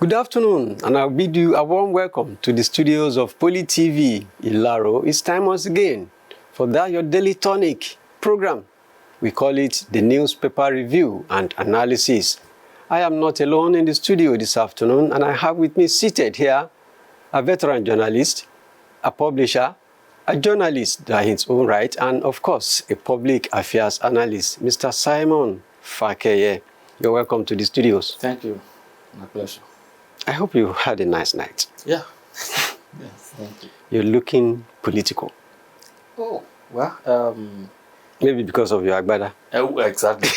Good afternoon, and I bid you a warm welcome to the studios of Poly TV, Ilaro. It's time once again for that your daily tonic program. We call it the newspaper review and analysis. I am not alone in the studio this afternoon, and I have with me seated here a veteran journalist, a publisher, a journalist in his own right, and of course, a public affairs analyst, Mr. Simon Fakeye. You're welcome to the studios. Thank you. My pleasure. I hope you had a nice night. Yeah. Yes, thank you. You're looking political. Oh, well, Maybe because of your agbada. exactly.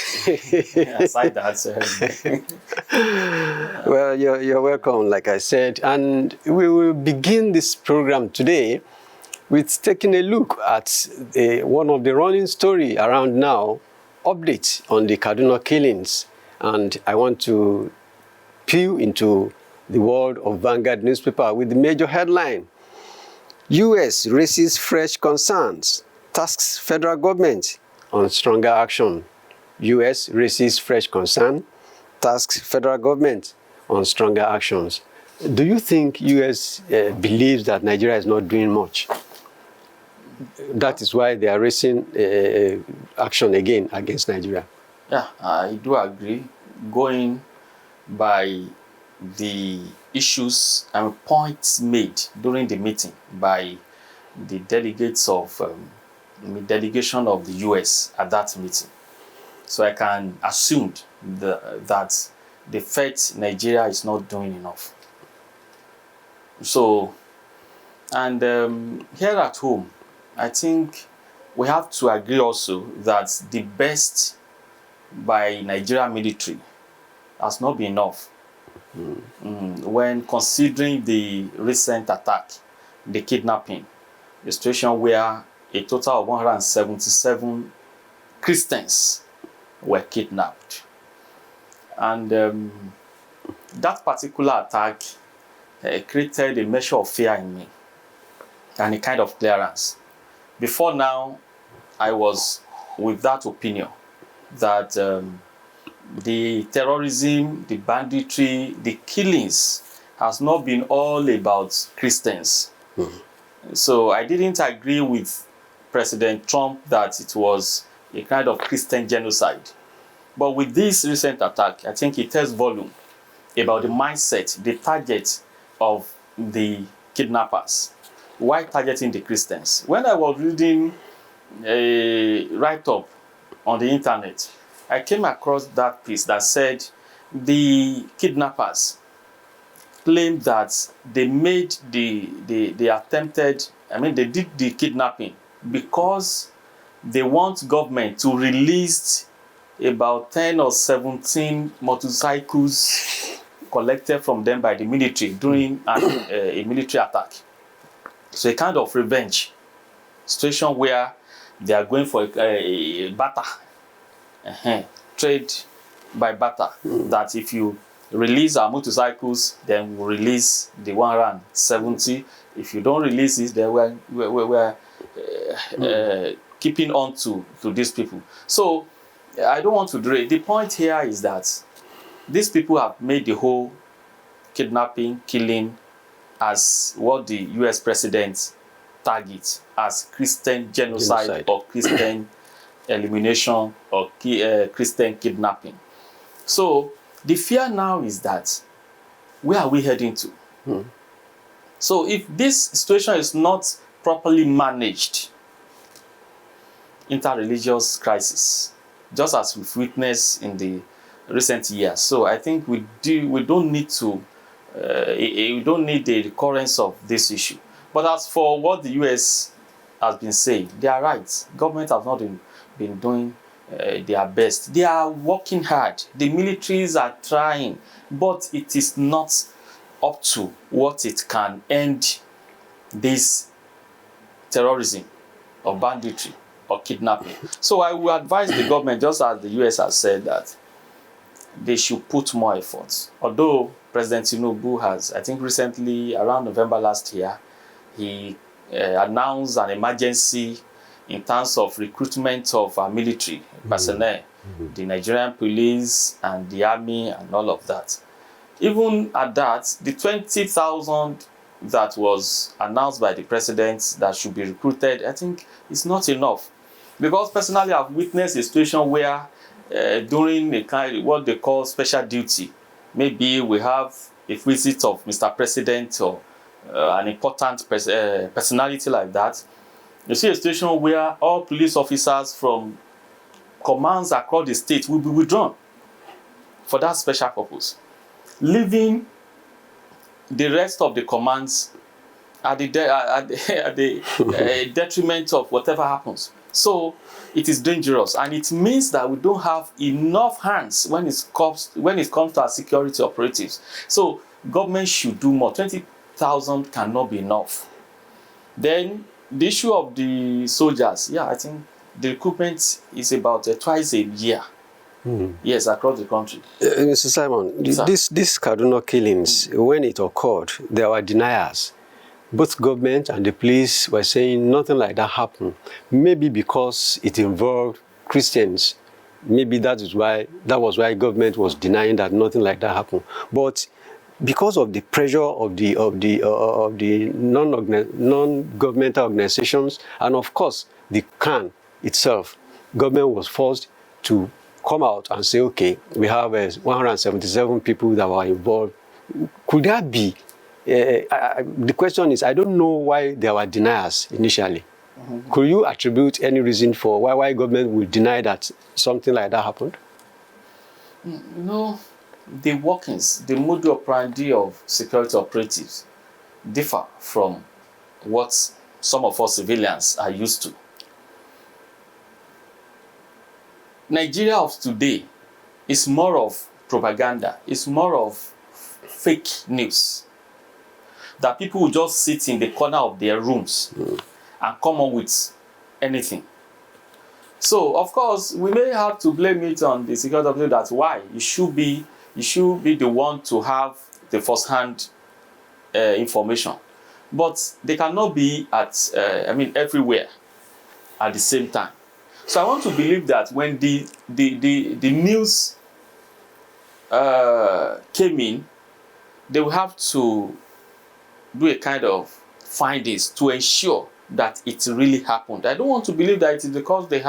Aside that, Well, you're welcome, like I said. And we will begin this program today with taking a look at one of the running story around now, updates on the Kaduna killings. And I want to pew into the world of Vanguard newspaper with the major headline: U.S. raises fresh concerns, tasks federal government on stronger action. U.S. raises fresh concern, tasks federal government on stronger actions. Do you think U.S. believes that Nigeria is not doing much? That is why they are raising action again against Nigeria. Yeah, I do agree. Going by the issues and points made during the meeting by the delegates of the delegation of the U.S. at that meeting. So I can assume that the fact Nigeria is not doing enough. So, and here at home, I think we have to agree also that the best by Nigeria military has not been enough. When considering the recent attack, the kidnapping, the situation where a total of 177 Christians were kidnapped. And that particular attack created a measure of fear in me and a kind of clearance. Before now, I was with that opinion that the terrorism, the banditry, the killings has not been all about Christians. So I didn't agree with President Trump that it was a kind of Christian genocide. But with this recent attack, I think it tells volume about the mindset, the target of the kidnappers. Why targeting the Christians? When I was reading a write-up on the internet, I came across that piece that said the kidnappers claimed that they made they did the kidnapping because they want government to release about 10 or 17 motorcycles collected from them by the military during a military attack. So a kind of revenge situation where they are going for a barter. Trade by barter. That if you release our motorcycles, then we'll release the 170. If you don't release it, then we're keeping on to these people. So I don't want to derail. The point here is that these people have made the whole kidnapping, killing as what the US president targets as Christian genocide. Or Christian elimination or Christian kidnapping. So the fear now is that where are we heading to? So if this situation is not properly managed, interreligious crisis, just as we've witnessed in the recent years. So I think we don't need the recurrence of this issue. But as for what the US has been saying, they are right. Government have not been doing their best. They are working hard. The militaries are trying, but it is not up to what it can end this terrorism or banditry or kidnapping. So I will advise the government, just as the US has said, that they should put more efforts. Although President Tinubu has, I think recently, around November last year, he announced an emergency in terms of recruitment of our military personnel, the Nigerian police and the army and all of that. even at that, the 20,000 that was announced by the president that should be recruited, I think it's not enough. Because personally, I've witnessed a situation where during a kind what they call special duty, maybe we have a visit of Mr. President or an important personality like that. You see a situation where all police officers from commands across the state will be withdrawn for that special purpose, leaving the rest of the commands at the detriment of whatever happens. So it is dangerous, and it means that we don't have enough hands when it comes to our security operatives. So government should do more. 20,000 cannot be enough. Then the issue of the soldiers, I think the recruitment is about twice a year. Yes, across the country. Mr. Simon, Yes, this Kaduna killings, when it occurred, there were deniers. Both government and the police were saying nothing like that happened. Maybe because it involved Christians. Maybe that was why government was denying that nothing like that happened. But because of the pressure of the non-governmental organizations, and of course the CAN itself, government was forced to come out and say, okay, we have 177 people that were involved. Could that be? The question is, I don't know why there were deniers initially. Could you attribute any reason for why government would deny that something like that happened? The workings, the modus operandi of security operatives differ from what some of us civilians are used to. Nigeria of today is more of propaganda, it's more of fake news. That people will just sit in the corner of their rooms and come up with anything. So, of course, we may have to blame it on the security operative. That's why you should be the one to have the first-hand information. But they cannot be at, everywhere at the same time. So I want to believe that when the news came in, they will have to do a kind of findings to ensure that it really happened. I don't want to believe that it is because they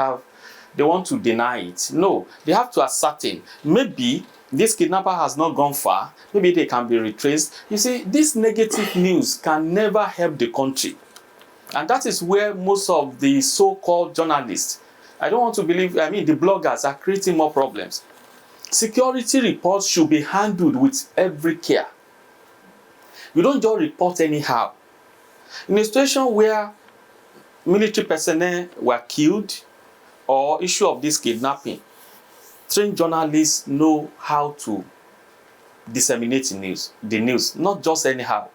want to deny it. No, they have to ascertain. Maybe this kidnapper has not gone far. Maybe they can be retraced. You see, this negative news can never help the country. And that is where most of the so-called journalists, I don't want to believe, the bloggers are creating more problems. Security reports should be handled with every care. You don't just report anyhow. In a situation where military personnel were killed or issue of this kidnapping, trained journalists know how to disseminate the news, not just anyhow.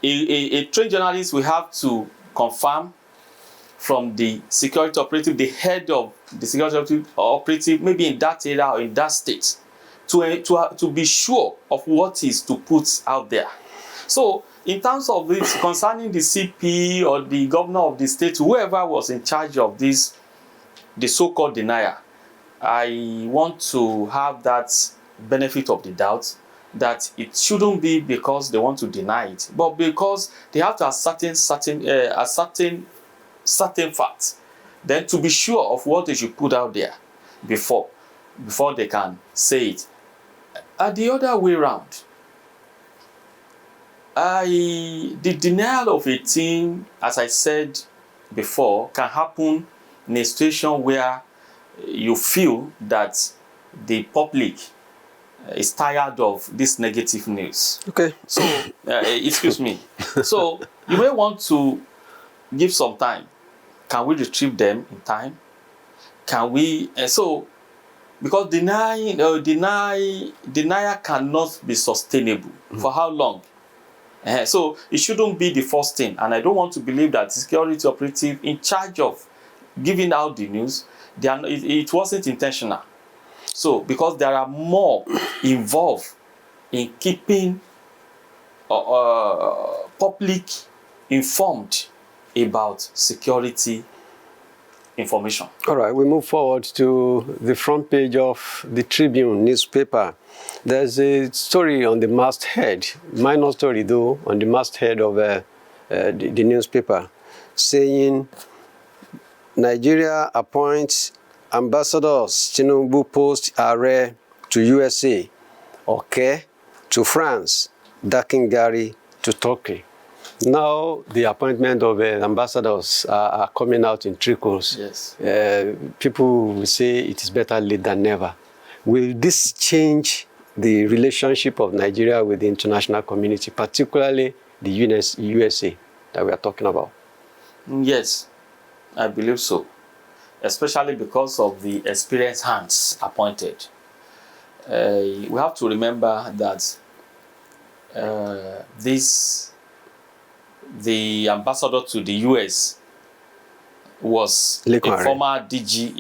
A trained journalist will have to confirm from the security operative, the head of the security operative, maybe in that area or in that state, to be sure of what is to put out there. So, in terms of this, concerning the CP or the governor of the state, whoever was in charge of this, the so-called denier, I want to have that benefit of the doubt that it shouldn't be because they want to deny it, but because they have to ascertain certain facts, then to be sure of what they should put out there before they can say it. The other way around, the denial of a thing, as I said before, can happen in a situation where you feel that the public is tired of this negative news. Okay. So, excuse me. So, you may want to give some time. Can we retrieve them in time? Can we? Because denial cannot be sustainable. For how long? So it shouldn't be the first thing. And I don't want to believe that the security operative in charge of giving out the news, it wasn't intentional. So because there are more involved in keeping public informed about security information. All right, we move forward to the front page of the Tribune newspaper. There's a story on the masthead, minor story though, on the masthead of the newspaper, saying Nigeria appoints ambassadors, Tinubu post Are to USA, Okay to France, Dakingari to Turkey. Now the appointment of ambassadors are coming out in trickles. Yes. People will say it is better late than never. Will this change the relationship of Nigeria with the international community, particularly the USA that we are talking about? Yes, I believe so, especially because of the experienced hands appointed. We have to remember that the ambassador to the US was a former DG,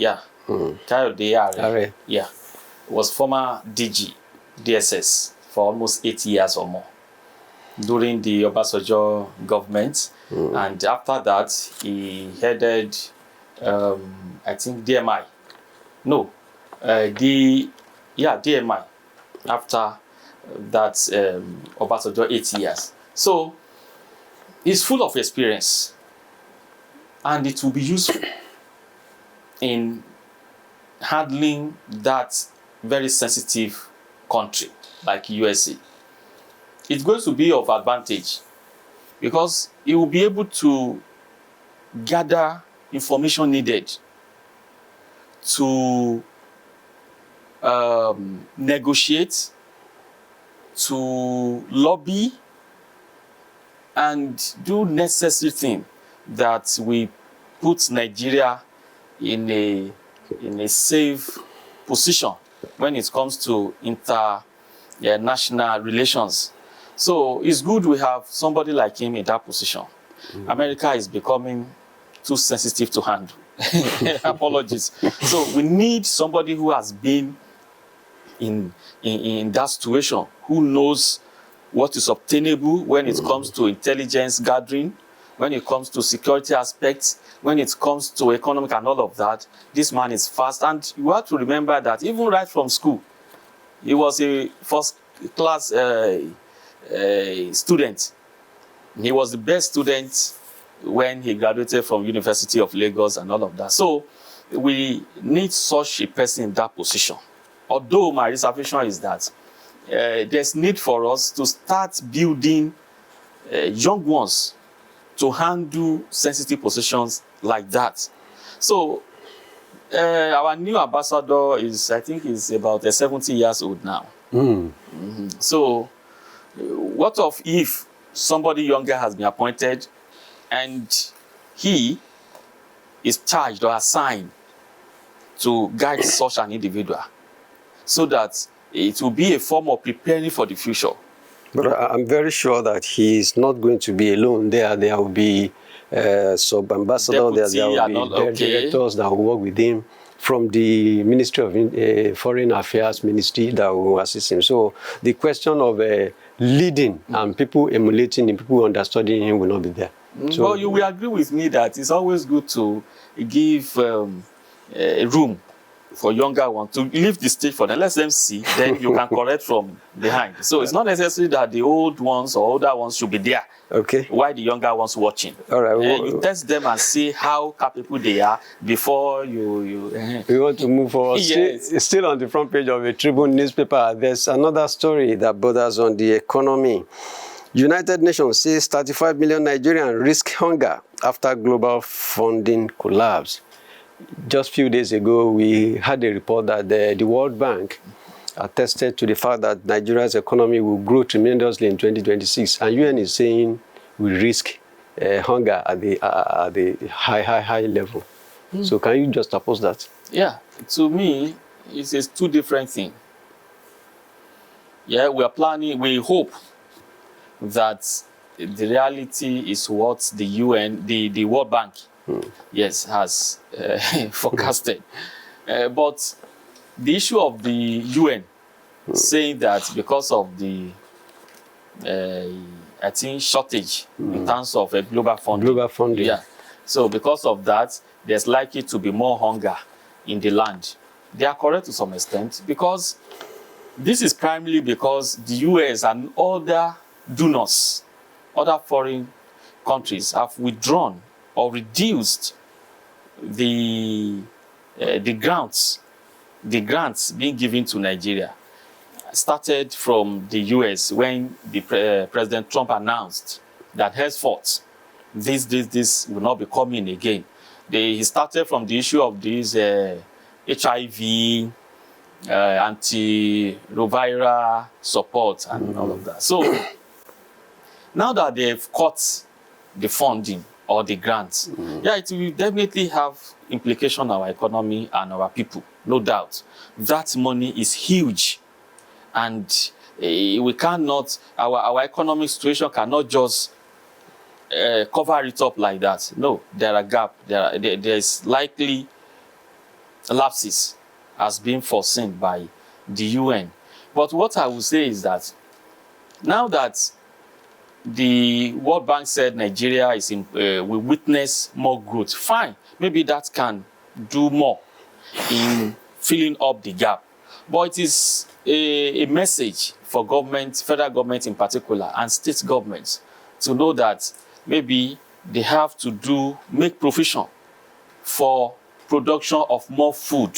Kayode Are, was former DG, DSS for almost 8 years or more during the Obasanjo government. And after that, he headed, I think, DMI. No, DMI after that Obasanjo 8 years. So he's full of experience, and it will be useful in handling that very sensitive country like USA. It's going to be of advantage because he will be able to gather information needed to negotiate, to lobby, and do necessary things that we put Nigeria in a safe position when it comes to international relations. So it's good we have somebody like him in that position. America is becoming too sensitive to handle. Apologies. So we need somebody who has been in that situation, who knows what is obtainable when it comes to intelligence gathering, when it comes to security aspects, when it comes to economic and all of that. This man is fast. And you have to remember that even right from school, he was a first-class student. He was the best student when he graduated from University of Lagos and all of that. So we need such a person in that position. Although my reservation is that there's need for us to start building young ones to handle sensitive positions like that. So our new ambassador is, I think, is about 70 years old now. So what of if somebody younger has been appointed and he is charged or assigned to guide such an individual, so that it will be a form of preparing for the future? But I'm very sure that he is not going to be alone there. There will be sub-ambassador, there will be directors that will work with him from the Ministry of Foreign Affairs Ministry that will assist him. So the question of leading and people emulating him, people understanding him will not be there. So, well, you will agree with me that it's always good to give room for younger ones to leave the stage for them. Let them see, then you can correct from behind. So it's not necessary that the old ones or older ones should be there. Okay. While the younger ones watching. All right. You test them and see how capable they are before you. We want to move forward. Yes. Still on the front page of a Tribune newspaper, there's another story that borders on the economy. United Nations says 35 million Nigerians risk hunger after global funding collapse. Just a few days ago, we had a report that the World Bank attested to the fact that Nigeria's economy will grow tremendously in 2026, and UN is saying we risk hunger at the high level. So can you just oppose that? Yeah, to me, it's two different things. Yeah, we are planning, we hope that the reality is what the UN, the World Bank, yes, has forecasted. But the issue of the UN saying that because of the, I think, shortage in terms of global funding. Global funding. Yeah. So because of that, there's likely to be more hunger in the land. They are correct to some extent, because this is primarily because the US and other donors, other foreign countries have withdrawn or reduced the grants being given to Nigeria. Started from the US when President Trump announced that henceforth this will not be coming again. He started from the issue of these HIV, antiretroviral support and all of that. So now that they've cut the funding or the grants, yeah, it will definitely have implication on our economy and our people, no doubt. That money is huge, and we cannot, our economic situation cannot just cover it up like that. No, there are gaps. There's likely lapses as being foreseen by the UN. But what I would say is that now that the World Bank said Nigeria is will witness more growth, fine, maybe that can do more in filling up the gap. But it is a message for government, federal government in particular, and state governments to know that maybe they have to make provision for production of more food,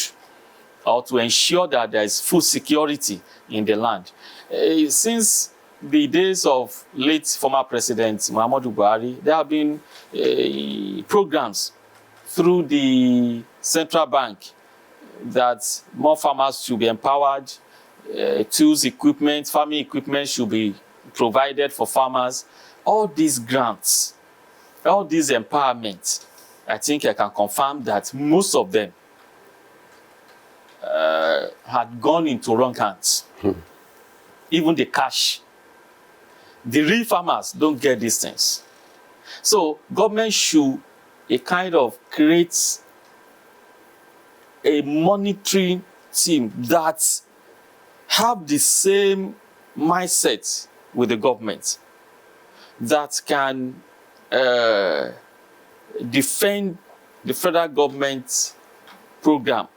or to ensure that there is food security in the land. Since the days of late former President Muhammadu Buhari, there have been programs through the central bank that more farmers should be empowered, tools, equipment, farming equipment should be provided for farmers. All these grants, all these empowerment, I think I can confirm that most of them had gone into wrong hands. Even the cash. The real farmers don't get these things. So government should create a monitoring team that have the same mindset with the government, that can defend the federal government program,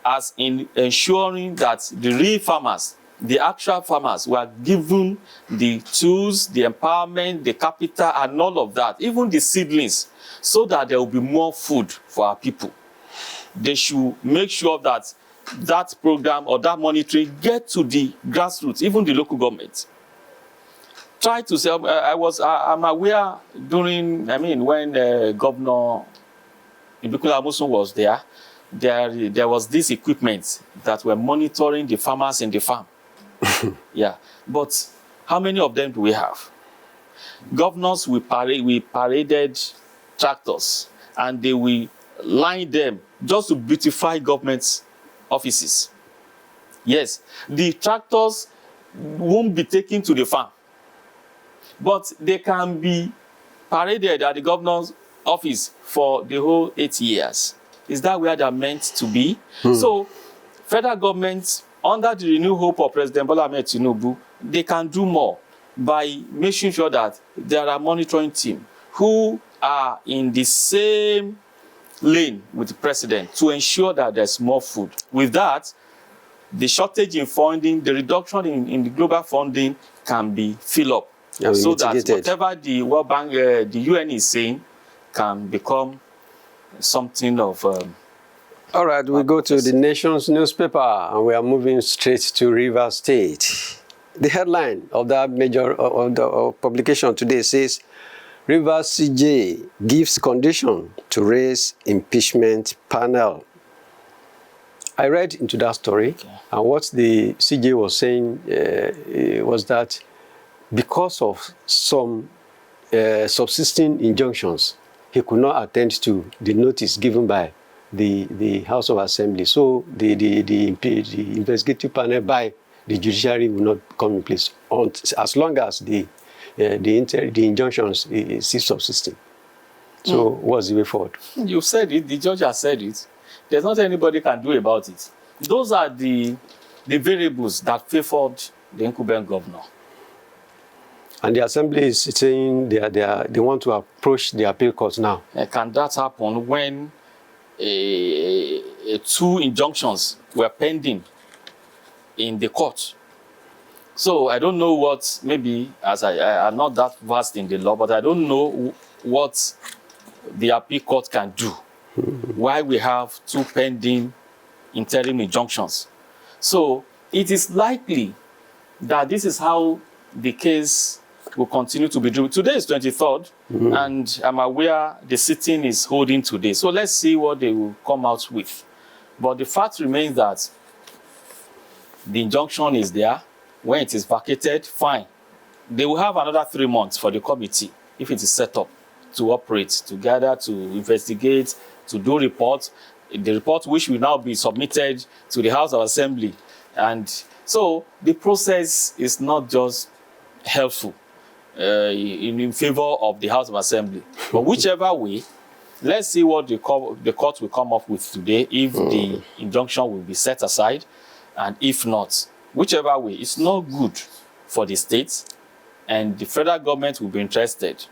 as in ensuring that the real farmers, the actual farmers, were given the tools, the empowerment, the capital, and all of that, even the seedlings, so that there will be more food for our people. They should make sure that that program or that monitoring get to the grassroots, even the local government. Try to say, I'm aware during, when Governor Ibukula Amosun was there was this equipment that were monitoring the farmers in the farm. Yeah, but how many of them do we have? Governors, we paraded tractors, and they will line them just to beautify government offices. Yes, the tractors won't be taken to the farm, but they can be paraded at the governor's office for the whole 8 years. Is that where they're meant to be? So, federal government, under the renewed hope of President Bola Ahmed Tinubu, they can do more by making sure that there are monitoring teams who are in the same lane with the president to ensure that there's more food. With that, the shortage in funding, the reduction in the global funding can be filled up, so that whatever the World Bank, the UN is saying, can become something of... All right, we go to the Nation's newspaper, and we are moving straight to Rivers State. The headline of that major publication today says, Rivers CJ gives condition to raise impeachment panel. I read into that story, and what the CJ was saying was that because of some subsisting injunctions, he could not attend to the notice given by the House of Assembly. So the investigative panel by the judiciary will not come in place as long as the injunctions is subsisting. So what's the way forward? You said it, the judge has said it. There's not anybody can do about it. Those are the variables that favored the incumbent governor. And the assembly is saying they want to approach the appeal court now. Can that happen when two injunctions were pending in the court? So I don't know what, maybe, as I'm not that vast in the law, but I don't know what the appeal court can do while we have two pending interim injunctions. So it is likely that this is how the case will continue to be driven. Today is 23rd, and I'm aware the sitting is holding today. So let's see what they will come out with. But the fact remains that the injunction is there. When it is vacated, fine. They will have another 3 months for the committee, if it is set up, to operate, to gather, to investigate, to do reports. The report which will now be submitted to the House of Assembly. And so the process is not just helpful in favor of the House of Assembly. But whichever way, let's see what the court will come up with today, if the injunction will be set aside, and if not. Whichever way, it's not good for the states, and the federal government will be interested.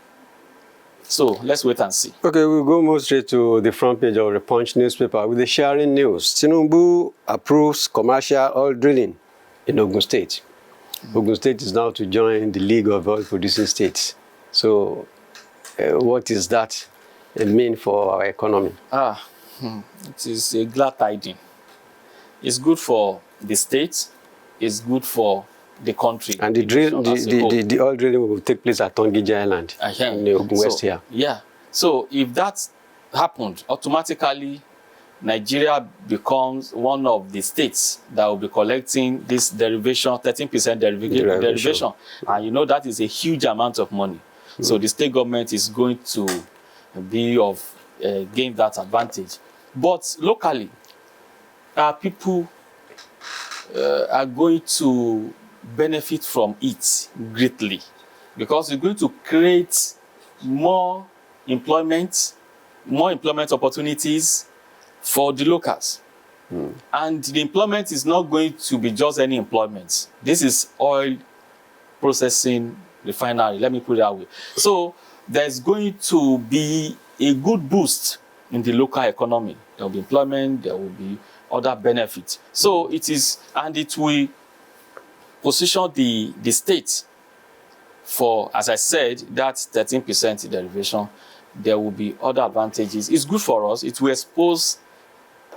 So let's wait and see. Okay, we'll go more straight to the front page of the Punch newspaper with the sharing news. Tinubu approves commercial oil drilling in Ogun State. Ogun State is now to join the League of Oil Producing States. So what does that mean for our economy? It is a glad tidings. It's good for the state. It's good for the country. And the oil drilling will take place at Tongiji Island in the Ogun West here. Yeah. So if that happened, automatically Nigeria becomes one of the states that will be collecting this derivation, 13% derivation. And you know that is a huge amount of money. So the state government is going to be gain that advantage. But locally, people are going to benefit from it greatly, because it's going to create more employment opportunities for the locals. And the employment is not going to be just any employment. This is oil processing refinery, let me put it that way. So there's going to be a good boost in the local economy. There will be employment, there will be other benefits. So it is, and it will position the state for, as I said, that 13% derivation. There will be other advantages. It's good for us. It will expose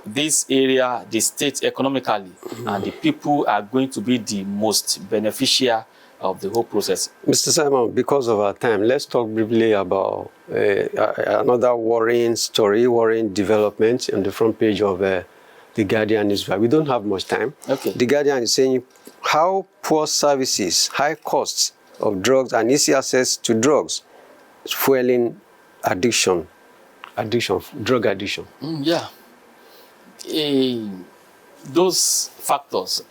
this area, the state economically, and the people are going to be the most beneficial of the whole process. Mr. Simon, because of our time, let's talk briefly about another worrying story, worrying development on the front page of The Guardian newspaper. We don't have much time. Okay. The Guardian is saying how poor services, high costs of drugs, and easy access to drugs is fueling drug addiction. Yeah. Those factors,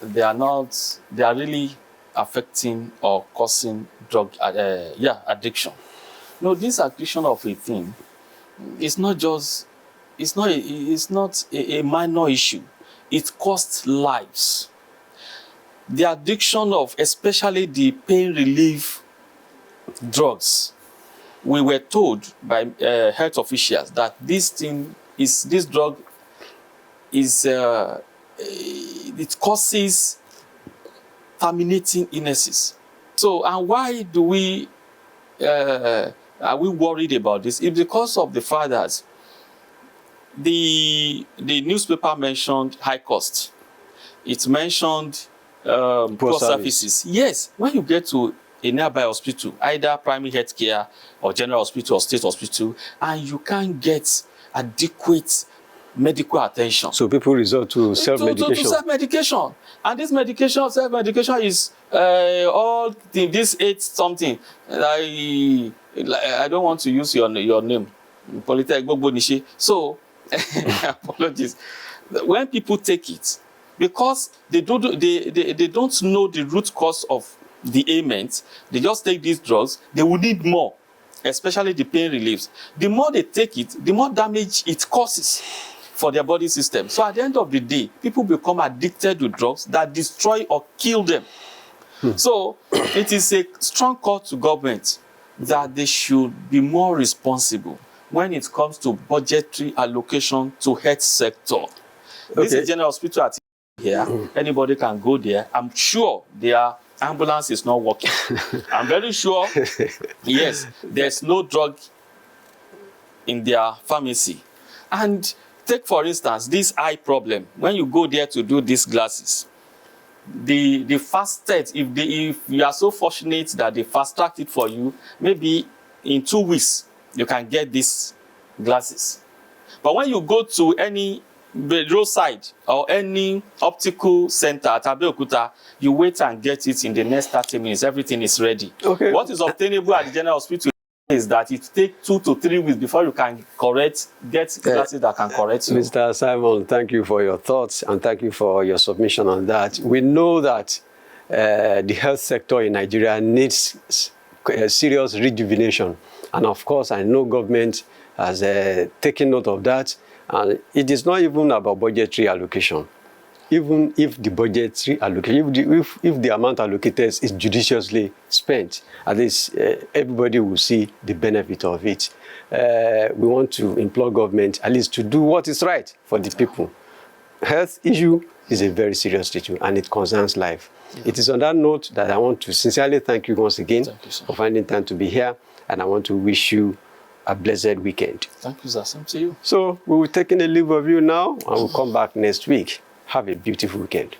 they are really affecting or causing drug addiction. No, this addiction of a thing is not just, it's not a minor issue. It costs lives. The addiction of especially the pain relief drugs, we were told by health officials that this drug is, it causes terminating illnesses. So, and why do are we worried about this? It's because of the fact that the newspaper mentioned high cost. It mentioned poor services. Yes, when you get to a nearby hospital, either primary health care or general hospital or state hospital, and you can't get adequate medical attention. So people resort to self-medication. To self-medication. And this medication, self-medication is all this 8 something. I don't want to use your name. So, apologies. When people take it, because they don't know the root cause of the ailment, they just take these drugs, they will need more, especially the pain reliefs. The more they take it, the more damage it causes for their body system. So at the end of the day, people become addicted to drugs that destroy or kill them. So it is a strong call to government that they should be more responsible when it comes to budgetary allocation to health sector. This is General Hospital at here. Anybody can go there. I'm sure their ambulance is not working. I'm very sure, yes, there's no drug in their pharmacy. And take, for instance, this eye problem. When you go there to do these glasses, the fastest, if you are so fortunate that they fast tracked it for you, maybe in 2 weeks, you can get these glasses. But when you go to any roadside or any optical center at Abeokuta, you wait and get it in the next 30 minutes. Everything is ready. Okay. What is obtainable at the General Hospital is that it takes 2 to 3 weeks before you can get glasses that can correct you. Mr. Simon, thank you for your thoughts and thank you for your submission on that. We know that the health sector in Nigeria needs serious rejuvenation. And of course, I know government has taken note of that. And it is not even about budgetary allocation. Even if the budgetary allocation, if the amount allocated is judiciously spent, at least everybody will see the benefit of it. We want to implore government at least to do what is right for the people. Health issue is a very serious issue and it concerns life. Yeah. It is on that note that I want to sincerely thank you once again for finding time to be here, and I want to wish you a blessed weekend. Thank you, sir. Same to you. So we will take in a leave of you now and we'll come back next week. Have a beautiful weekend.